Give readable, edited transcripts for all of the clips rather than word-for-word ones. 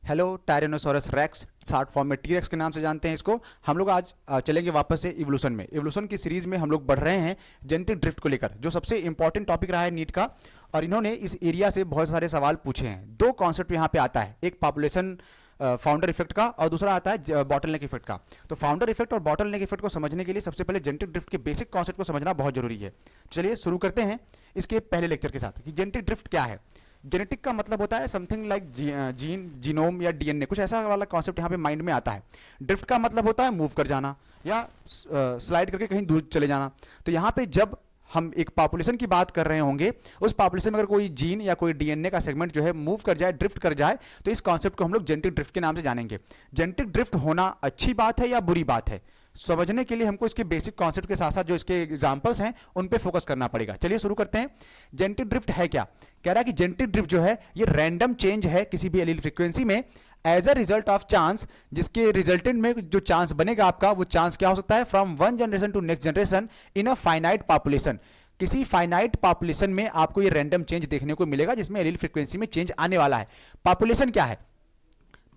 Hello टायरेनोसोरस racks, short form में T racks के नाम से जानते हैं इसको। हम लोग आज चलेंगे वापस से इवोल्यूशन में। इवोल्यूशन की सीरीज में हम लोग बढ़ रहे हैं जेनेटिक ड्रिफ्ट को लेकर, जो सबसे इंपॉर्टेंट टॉपिक रहा है नीट का। और इन्होंने इस एरिया से बहुत सारे सवाल पूछे हैं। दो कॉन्सेप्ट यहाँ पे आता है, एक पॉपुलेशन फाउंडर इफेक्ट का और दूसरा आता है बॉटलनेक इफेक्ट का। तो फाउंडर इफेक्ट और बॉटलनेक इफेक्ट को समझने के लिए सबसे पहले जेनेटिक ड्रिफ्ट के बेसिक कॉन्सेप्ट को समझना बहुत जरूरी है। चलिए शुरू करते हैं इसके पहले लेक्चर के साथ कि जेनेटिक ड्रिफ्ट क्या है। जेनेटिक का मतलब होता है समथिंग लाइक जीन, जीनोम या डीएनए, कुछ ऐसा वाला कॉन्सेप्ट यहाँ पे माइंड में आता है। ड्रिफ्ट का मतलब होता है मूव कर जाना या स्लाइड करके कहीं दूर चले जाना। तो यहाँ पे जब हम एक पॉपुलेशन की बात कर रहे होंगे, उस पॉपुलेशन में अगर कोई जीन या कोई डीएनए का सेगमेंट जो है मूव कर जाए, ड्रिफ्ट कर जाए, तो इस कॉन्सेप्ट को हम लोग जेनेटिक ड्रिफ्ट के नाम से जानेंगे। जेनेटिक ड्रिफ्ट होना अच्छी बात है या बुरी बात है, समझने के लिए हमको इसके बेसिक कॉन्सेप्ट के साथ साथ जो इसके एग्जांपल्स हैं उन पे फोकस करना पड़ेगा। चलिए शुरू करते हैं। जेनेटिक ड्रिफ्ट है क्या? कह रहा है कि जेनेटिक ड्रिफ्ट जो है ये रैंडम चेंज है किसी भी एलील फ्रीक्वेंसी में as a result of chance, जिसके रिजल्टेंट में जो चांस बनेगा आपका, वो चांस क्या हो सकता है? From one generation to next generation in a finite population. किसी फाइनाइट पॉपुलेशन में आपको ये रैंडम चेंज देखने को मिलेगा जिसमें एलील फ्रीक्वेंसी में चेंज आने वाला है। पॉपुलेशन क्या है?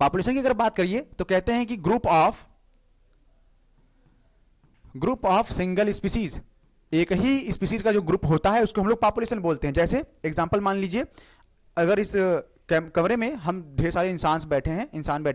पॉपुलेशन की अगर बात करिए तो कहते हैं कि ग्रुप ऑफ सिंगल स्पीसीज, एक ही स्पीसीज का जो ग्रुप होता है उसको हम लोग पॉपुलेशन बोलते हैं। जैसे एग्जांपल मान लीजिए, अगर इस कमरे में हम ढेर सारे इंसान बैठे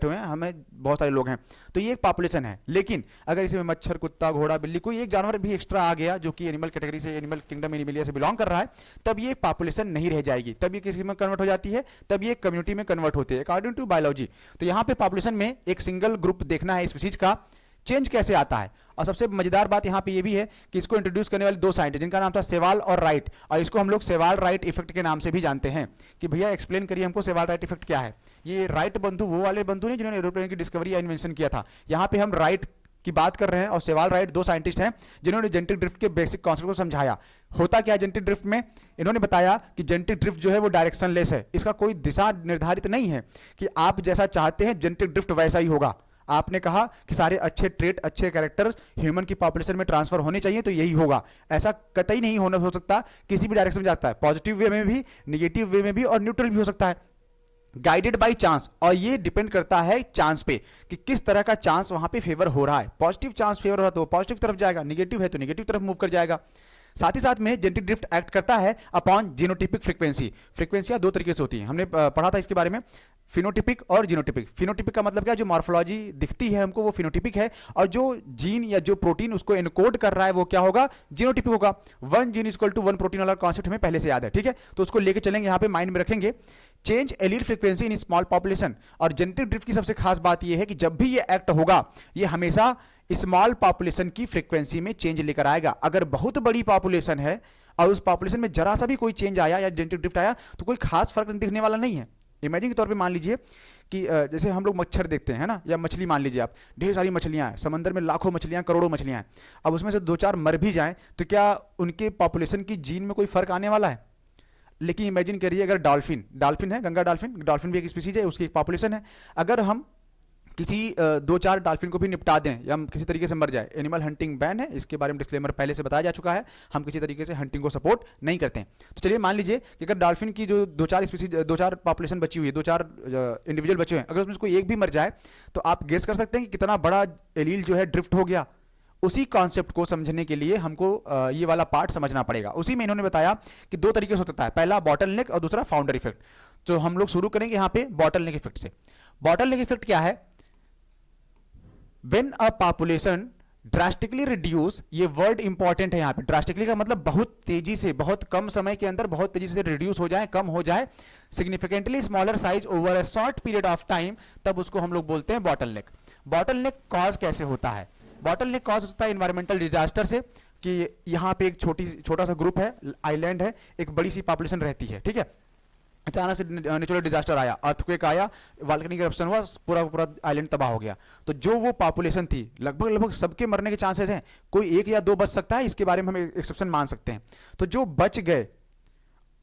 हुए हैं, हमें बहुत सारे लोग हैं, तो ये एक पॉपुलेशन है। लेकिन अगर इसमें मच्छर, कुत्ता, घोड़ा, बिल्ली, कोई एक जानवर भी एक्स्ट्रा आ गया जो कि एनिमल कैटेगरी से, एनिमल किंगडम एनिमलिया से बिलोंग कर रहा है, तब ये पॉपुलेशन नहीं रह जाएगी, तब ये किसी में कन्वर्ट हो जाती है, तब ये कम्युनिटी में कन्वर्ट होती है अकॉर्डिंग टू बायोलॉजी। तो यहाँ पे पॉपुलेशन में एक सिंगल ग्रुप देखना है स्पीसीज का, चेंज कैसे आता है। और सबसे मजेदार बात यहाँ पे ये भी है कि इसको इंट्रोड्यूस करने वाले दो साइंटिस्ट जिनका नाम था सेवाल और राइट, और इसको हम लोग सेवाल राइट इफेक्ट के नाम से भी जानते हैं। कि भैया एक्सप्लेन करिए हमको सेवाल राइट इफेक्ट क्या है। ये राइट बंधु वो वाले बंधु नहीं जिन्होंने एरोप्लेन की डिस्कवरी या इन्वेंशन किया था, यहाँ पे हम राइट की बात कर रहे हैं। और सेवाल राइट दो साइंटिस्ट हैं जिन्होंने जेनेटिक ड्रिफ्ट के बेसिक कॉन्सेप्ट को समझाया। होता क्या है जेनेटिक ड्रिफ्ट में? इन्होंने बताया कि जेनेटिक ड्रिफ्ट जो है वो डायरेक्शनलेस है, इसका कोई दिशा निर्धारित नहीं है कि आप जैसा चाहते हैं जेनेटिक ड्रिफ्ट वैसा ही होगा। आपने कहा कि सारे अच्छे ट्रेट, अच्छे कैरेक्टर ह्यूमन की पॉपुलेशन में ट्रांसफर होने चाहिए, तो यही होगा। ऐसा कतई नहीं हो सकता, किसी भी डायरेक्शन में जाता है, पॉजिटिव वे में भी, निगेटिव वे में भी और न्यूट्रल भी हो सकता है, गाइडेड बाय चांस। और ये डिपेंड करता है चांस पे कि किस तरह का चांस वहां पे फेवर हो रहा है। पॉजिटिव चांस फेवर हो रहा है तो पॉजिटिव तरफ जाएगा, निगेटिव है तो निगेटिव तरफ मूव कर जाएगा। साथ ही साथ में जेनेटिक ड्रिफ्ट एक्ट करता है अपॉन जीनोटिपिक फ्रीक्वेंसी। फ्रीक्वेंसियां दो तरीके से होती हैं, हमने पढ़ा था इसके बारे में, फिनोटिपिक और जीनोटिपिक। फिनोटिपिक का मतलब क्या? जो मॉर्फोलॉजी दिखती है हमको वो फिनोटिपिक है, और जो जीन या जो प्रोटीन उसको एनकोड कर रहा है वो क्या होगा? जीनोटिपिक होगा। One gene equal to one protein वाला कॉन्सेप्ट हमें पहले से याद है, ठीक है? तो उसको लेके चलेंगे, यहाँ पे माइंड में रखेंगे। Change allele frequency in small population. और जेनेटिक ड्रिफ्ट की सबसे खास बात यह है कि जब भी ये एक्ट होगा, ये हमेशा स्मॉल पॉपुलेशन की फ्रीक्वेंसी में चेंज लेकर आएगा। अगर बहुत बड़ी पॉपुलेशन है और उस पॉपुलेशन में जरा सा भी कोई चेंज आया या जेनेटिक ड्रिफ्ट आया तो कोई खास फर्क दिखने वाला नहीं है। इमेजिन के तौर पे मान लीजिए कि जैसे हम लोग मच्छर देखते हैं ना, या मछली मान लीजिए आप, ढेर सारी मछलियां हैं समंदर में, लाखों मछलियां, करोड़ों मछलियां हैं। अब उसमें से दो चार मर भी जाएं तो क्या उनके पॉपुलेशन की जीन में कोई फर्क आने वाला है? लेकिन इमेजिन करिए अगर डॉल्फिन है, गंगा डॉल्फिन भी एक स्पीसीज है, उसकी एक पॉपुलेशन है। अगर हम किसी दो चार डॉल्फिन को भी निपटा दें या हम किसी तरीके से मर जाए, एनिमल हंटिंग बैन है, इसके बारे में डिस्क्लेमर पहले से बताया जा चुका है, हम किसी तरीके से हंटिंग को सपोर्ट नहीं करते हैं। तो चलिए मान लीजिए कि अगर डॉल्फिन की जो दो चार पॉपुलेशन बची हुई है, दो चार इंडिविजुअल बचे हुए हैं, अगर उसमें कोई एक भी मर जाए तो आप गेस कर सकते हैं कि कितना बड़ा एलील जो है ड्रिफ्ट हो गया। उसी कॉन्सेप्ट को समझने के लिए हमको ये वाला पार्ट समझना पड़ेगा। उसी में इन्होंने बताया कि दो तरीके से हो सकता है, पहला बॉटलनेक और दूसरा फाउंडर इफेक्ट। तो हम लोग शुरू करेंगे यहाँ पे बॉटलनेक इफेक्ट से। बॉटलनेक इफेक्ट क्या है? When a population drastically reduce, ये वर्ड इंपॉर्टेंट है यहाँ पे। ड्रास्टिकली का मतलब बहुत तेजी से, बहुत कम समय के अंदर बहुत तेजी से रिड्यूस हो जाए, कम हो जाए, significantly smaller size over a short period of time, तब उसको हम लोग बोलते हैं बॉटलनेक। बॉटलनेक कॉज कैसे होता है? बॉटलनेक कॉज होता है इन्वायरमेंटल डिजास्टर से, कि यहाँ पे एक छोटा सा ग्रुप है, आइलैंड है, एक बड़ी सी पॉपुलेशन रहती है, ठीक है? अचानक से नेचुरल डिजास्टर आया, अर्थक्वेक आया, वोल्केनिक इरप्शन हुआ, पूरा आइलैंड तबाह हो गया। तो जो वो पॉपुलेशन थी, लगभग सबके मरने के चांसेस हैं, कोई एक या दो बच सकता है, इसके बारे में हम एक्सेप्शन मान सकते हैं। तो जो बच गए,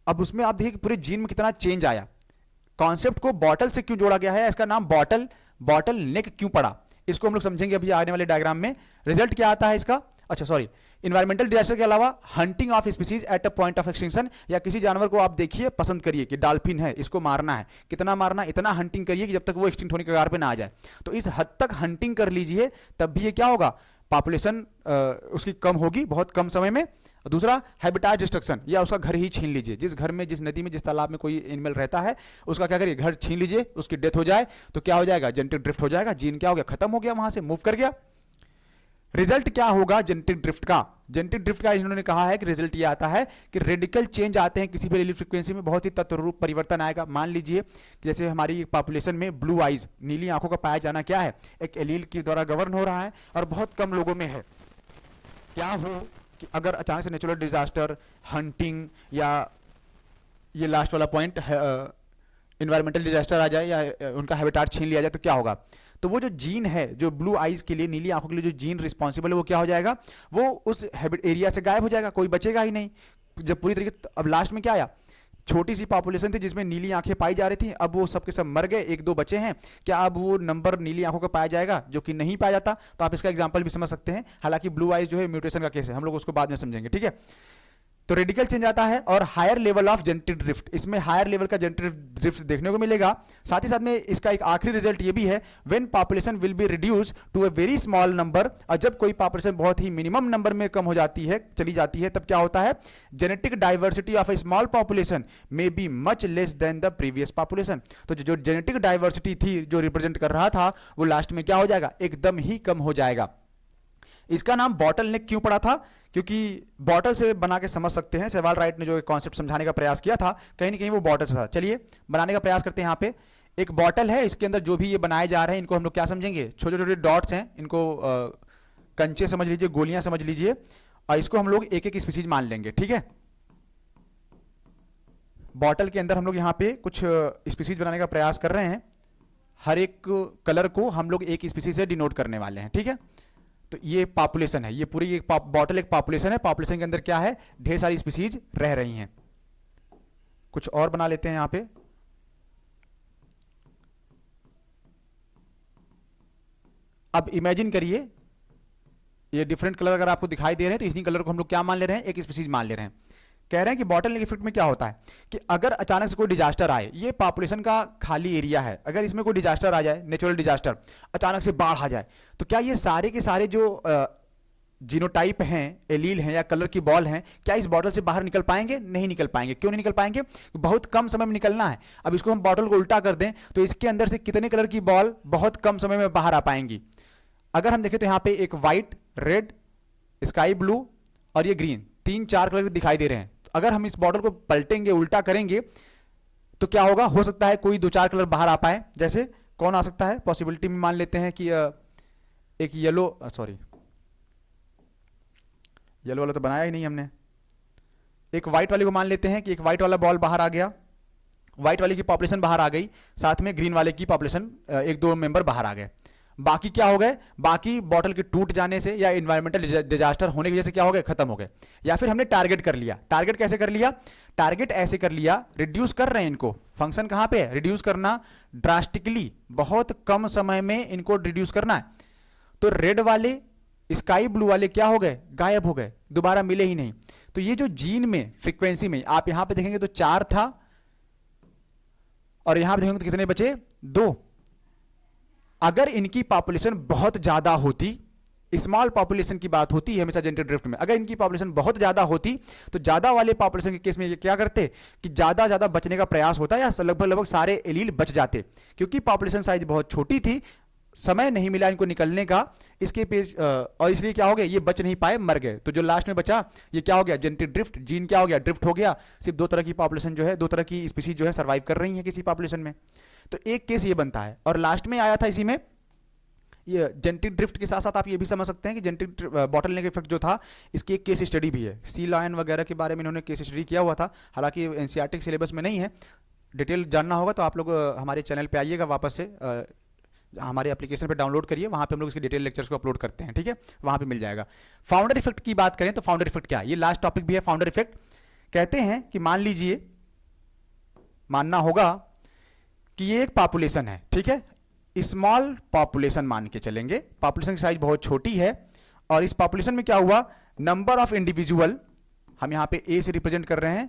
अब उसमें आप देखिए कि पूरे जीन में कितना चेंज आया। कॉन्सेप्ट को बॉटल से क्यों जोड़ा गया है, इसका नाम बॉटल नेक क्यों पड़ा, इसको हम लोग समझेंगे अभी आने वाले डायग्राम में। रिजल्ट क्या आता है इसका? अच्छा सॉरी, इन्वायरमेंटल डिजास्टर के अलावा hunting of species at a point of extinction, या किसी जानवर को आप देखिए, पसंद करिए कि डॉल्फिन है, इसको मारना है, कितना मारना, इतना हंटिंग करिए कि जब तक वो एक्सटिंक्ट होने के कगार पे ना आ जाए। तो इस हद तक हंटिंग कर लीजिए, तब भी ये क्या होगा, पॉपुलेशन उसकी कम होगी बहुत कम समय में। दूसरा हैबिटेट डिस्ट्रक्शन, या उसका घर ही छीन लीजिए, जिस घर में, जिस नदी में, जिस तालाब में कोई एनिमल रहता है उसका क्या करिए, घर छीन लीजिए, उसकी डेथ हो जाए तो क्या हो जाएगा, जेनेटिक ड्रिफ्ट हो जाएगा, जीन क्या हो गया, खत्म हो गया, वहां से मूव कर गया। रिजल्ट क्या होगा जेनेटिक ड्रिफ्ट का? जेनेटिक ड्रिफ्ट का इन्होंने कहा है कि रिजल्ट ये आता है कि रेडिकल चेंज आते हैं किसी भी एलील फ्रीक्वेंसी में, बहुत ही तत्वरूप परिवर्तन आएगा। मान लीजिए कि जैसे हमारी पॉपुलेशन में ब्लू आइज, नीली आंखों का पाया जाना क्या है, एक एलील के द्वारा गवर्न हो रहा है और बहुत कम लोगों में है। क्या हो कि अगर अचानक से नेचुरल डिजास्टर, हंटिंग, या ये लास्ट वाला पॉइंट इन्वायरमेंटल डिजास्टर आ जाए या उनका हैबिटेट छीन लिया जाए तो क्या होगा? तो वो जो जीन है, जो ब्लू आइज के लिए, नीली आंखों के लिए जो जीन रिस्पॉन्सिबल है, वो क्या हो जाएगा, वो उस हैबिट एरिया से गायब हो जाएगा, कोई बचेगा ही नहीं। जब पूरी तरीके, अब लास्ट में क्या आया, छोटी सी पॉपुलेशन थी जिसमें नीली आंखें पाई जा रही थी, अब वो सब के सब मर गए, एक दो बचे हैं। क्या अब वो नंबर नीली आंखों का पाया जाएगा, जो कि नहीं पाया जाता? तो आप इसका एग्जांपल भी समझ सकते हैं। हालांकि ब्लू आइज जो है म्यूटेशन का केस है, हम लोग उसको बाद में समझेंगे, ठीक है। तो रेडिकल चेंज आता है और higher level of genetic drift, इसमें हायर लेवल का जेनेटिक ड्रिफ्ट देखने को मिलेगा। साथ ही साथ में इसका एक आखिरी रिजल्ट ये भी है, when population will be reduce to a very small number, और जब कोई पॉपुलेशन बहुत ही मिनिमम नंबर में कम हो जाती है, चली जाती है, तब क्या होता है, genetic diversity of A small population may be much less than the previous population. तो जो जेनेटिक डाइवर्सिटी थी, जो रिप्रेजेंट कर रहा था, वो लास्ट में क्या हो जाएगा, एकदम ही कम हो जाएगा। इसका नाम बॉटल नेक क्यों पड़ा था? क्योंकि बॉटल से बना के समझ सकते हैं, सेवाल राइट ने जो कॉन्सेप्ट समझाने का प्रयास किया था, कहीं ना कहीं वो बॉटल से था। चलिए बनाने का प्रयास करते हैं। यहाँ पे एक बॉटल है, इसके अंदर जो भी ये बनाए जा रहे हैं, इनको हम लोग क्या समझेंगे, छोटे छोटे डॉट्स हैं, इनको कंचे समझ लीजिए, गोलियां समझ लीजिए, और इसको हम लोग एक एक स्पीसीज मान लेंगे, ठीक है। बॉटल के अंदर हम लोग यहाँ पे कुछ स्पीसीज बनाने का प्रयास कर रहे हैं, हर एक कलर को हम लोग एक स्पीसीज से डिनोट करने वाले हैं, ठीक है। तो ये पॉपुलेशन है, ये पूरी एक बॉटल एक पॉपुलेशन है, पॉपुलेशन के अंदर क्या है, ढेर सारी स्पीसीज रह रही हैं। कुछ और बना लेते हैं यहां पे। अब इमेजिन करिए, ये डिफरेंट कलर अगर आपको दिखाई दे रहे हैं, तो इसी कलर को हम लोग क्या मान ले रहे हैं, एक स्पीसीज मान ले रहे हैं। कह रहे हैं कि बॉटल नेक इफेक्ट में क्या होता है कि अगर अचानक से कोई डिजास्टर आए, ये पॉपुलेशन का खाली एरिया है, अगर इसमें कोई डिजास्टर आ जाए, नेचुरल डिजास्टर, अचानक से बाढ़ आ जाए, तो क्या ये सारे के सारे जो जीनोटाइप हैं, एलील हैं या कलर की बॉल हैं, क्या इस बॉटल से बाहर निकल पाएंगे? नहीं निकल पाएंगे। क्यों नहीं निकल पाएंगे? बहुत कम समय में निकलना है। अब इसको हम बॉटल को उल्टा कर दें तो इसके अंदर से कितने कलर की बॉल बहुत कम समय में बाहर आ पाएंगी? अगर हम देखें तो यहाँ पे एक व्हाइट, रेड, स्काई ब्लू और ये ग्रीन, 3-4 कलर दिखाई दे रहे हैं। अगर हम इस बॉटल को पलटेंगे, उल्टा करेंगे, तो क्या होगा, हो सकता है कोई 2-4 कलर बाहर आ पाए। जैसे कौन आ सकता है? पॉसिबिलिटी में मान लेते हैं कि एक येलो, सॉरी येलो वाला तो बनाया ही नहीं हमने, एक व्हाइट वाले को मान लेते हैं कि एक व्हाइट वाला बॉल बाहर आ गया, व्हाइट वाले की पॉपुलेशन बाहर आ गई, साथ में ग्रीन वाले की पॉपुलेशन, 1-2 मेंबर बाहर आ गए। बाकी क्या हो गए? बाकी बॉटल के टूट जाने से या इन्वायरमेंटल डिजास्टर होने की वजह से क्या हो गए? खत्म हो गए। या फिर हमने टारगेट कर लिया। टारगेट कैसे कर लिया? टारगेट ऐसे कर लिया, रिड्यूस कर रहे हैं इनको। फंक्शन कहां पे है? रिड्यूस करना, ड्रास्टिकली, बहुत कम समय में इनको रिड्यूस करना है। तो रेड वाले, स्काई ब्लू वाले क्या हो गए? गायब हो गए, दोबारा मिले ही नहीं। तो ये जो जीन में, फ्रीक्वेंसी में, आप यहां पे देखेंगे तो 4 था, और यहां पे देखेंगे तो कितने बचे? 2। अगर इनकी पॉपुलेशन बहुत ज्यादा होती, स्मॉल पॉपुलेशन की बात होती है हमेशा जेनेटिक ड्रिफ्ट में, अगर इनकी पॉपुलेशन बहुत ज्यादा होती तो ज्यादा वाले पॉपुलेशन के केस में ये क्या करते कि ज्यादा बचने का प्रयास होता या लगभग सारे एलील बच जाते। क्योंकि पॉपुलेशन साइज बहुत छोटी थी, समय नहीं मिला इनको निकलने का, इसके पेज और इसलिए क्या हो गया, ये बच नहीं पाए, मर गए। तो जो लास्ट में बचा, ये क्या हो गया? जेनेटिक ड्रिफ्ट, जीन क्या हो गया? ड्रिफ्ट हो गया। सिर्फ 2 तरह की पॉपुलेशन जो है, 2 तरह की स्पीसीज जो है सर्वाइव कर रही है किसी पॉपुलेशन में। तो एक केस ये बनता है। और लास्ट में आया था इसी में, ये जेनेटिक ड्रिफ्ट के साथ साथ आप ये भी समझ सकते हैं कि जेनेटिक बॉटल नेक इफेक्ट जो था, इसकी एक केस स्टडी भी है। सी लायन वगैरह के बारे में इन्होंने केस स्टडी किया हुआ था, हालांकि एनसीईआरटी सिलेबस में नहीं है। डिटेल जानना होगा तो आप लोग हमारे चैनल पे आइएगा, वापस से हमारे एप्लीकेशन पे डाउनलोड करिए, वहाँ पे हम लोग इसके डिटेल लेक्चर्स को अपलोड करते हैं, ठीक है, वहाँ पे मिल जाएगा। फाउंडर इफेक्ट की बात करें तो फाउंडर इफेक्ट क्या है? ये लास्ट टॉपिक भी है। फाउंडर इफेक्ट कहते हैं कि मान लीजिए, मानना होगा कि ये एक पॉपुलेशन है, ठीक है, स्मॉल पॉपुलेशन मान के चलेंगे, पॉपुलेशन की साइज बहुत छोटी है, और इस पॉपुलेशन में क्या हुआ, नंबर ऑफ इंडिविजुअल हम यहां पे ए से रिप्रेजेंट कर रहे हैं,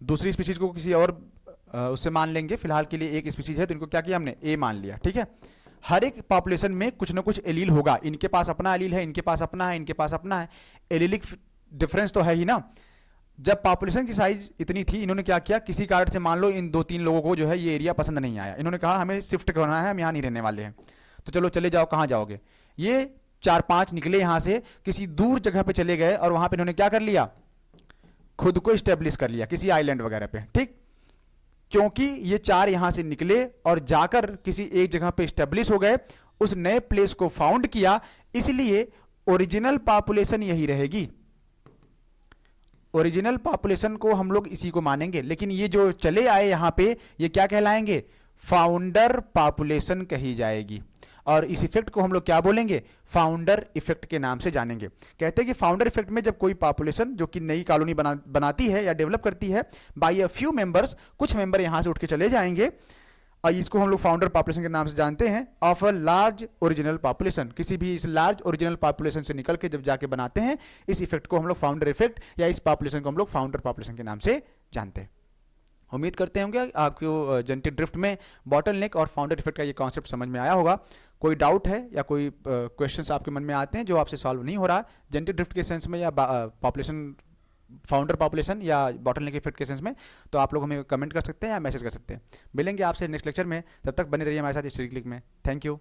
दूसरी स्पीसीज को किसी और उससे मान लेंगे, फिलहाल के लिए एक स्पीसीज है तो इनको क्या किया हमने, ए मान लिया, ठीक है। हर एक पॉपुलेशन में कुछ ना कुछ एलील होगा, इनके पास अपना एलील है, इनके पास अपना है, इनके पास अपना है, एलीलिक डिफरेंस तो है ही ना। जब पॉपुलेशन की साइज इतनी थी, इन्होंने क्या किया, किसी कारण से मान लो इन 2-3 लोगों को जो है ये एरिया पसंद नहीं आया, इन्होंने कहा हमें शिफ्ट करना है, हम यहाँ नहीं रहने वाले हैं, तो चलो चले जाओ, कहाँ जाओगे। ये 4-5 निकले यहाँ से, किसी दूर जगह पे चले गए और वहाँ पे इन्होंने क्या कर लिया, खुद को स्टेब्लिश कर लिया किसी आइलैंड वगैरह पे, ठीक। क्योंकि ये 4 यहां से निकले और जाकर किसी एक जगह पे स्टेब्लिश हो गए, उस नए प्लेस को फाउंड किया, इसलिए ओरिजिनल पॉपुलेशन यही रहेगी। ओरिजिनल पॉपुलेशन को हम लोग इसी को मानेंगे, लेकिन ये जो चले आए यहां पे, ये क्या कहलाएंगे, फाउंडर पॉपुलेशन कही जाएगी। और इस इफेक्ट को हम लोग क्या बोलेंगे, फाउंडर इफेक्ट के नाम से जानेंगे। कहते हैं कि फाउंडर इफेक्ट में जब कोई पॉपुलेशन जो कि नई कॉलोनी बनाती है या डेवलप करती है, बाय अ फ्यू मेंबर्स, कुछ मेंबर यहां से उठ के चले जाएंगे, और इसको हम लोग फाउंडर पॉपुलेशन के नाम से जानते हैं, of a large original population. किसी भी इस लार्ज ओरिजिनल पॉपुलेशन से निकल के जब जाके बनाते हैं, इस इफेक्ट को हम लोग फाउंडर इफेक्ट, या इस पॉपुलेशन को हम लोग फाउंडर पॉपुलेशन के नाम से जानते हैं। उम्मीद करते होंगे आपको जेनेटिक ड्रिफ्ट में बॉटलनेक और फाउंडर इफेक्ट का ये कॉन्सेप्ट समझ में आया होगा। कोई डाउट है या कोई क्वेश्चंस आपके मन में आते हैं जो आपसे सॉल्व नहीं हो रहा जेनेटिक ड्रिफ्ट के सेंस में, या पॉपुलेशन, फाउंडर पॉपुलेशन या बॉटलनेक इफेक्ट के सेंस में, तो आप लोग हमें कमेंट कर सकते हैं या मैसेज कर सकते हैं। मिलेंगे आपसे नेक्स्ट लेक्चर में, तब तक बने रहिए हमारे साथ स्टडी क्लिक में। Thank you.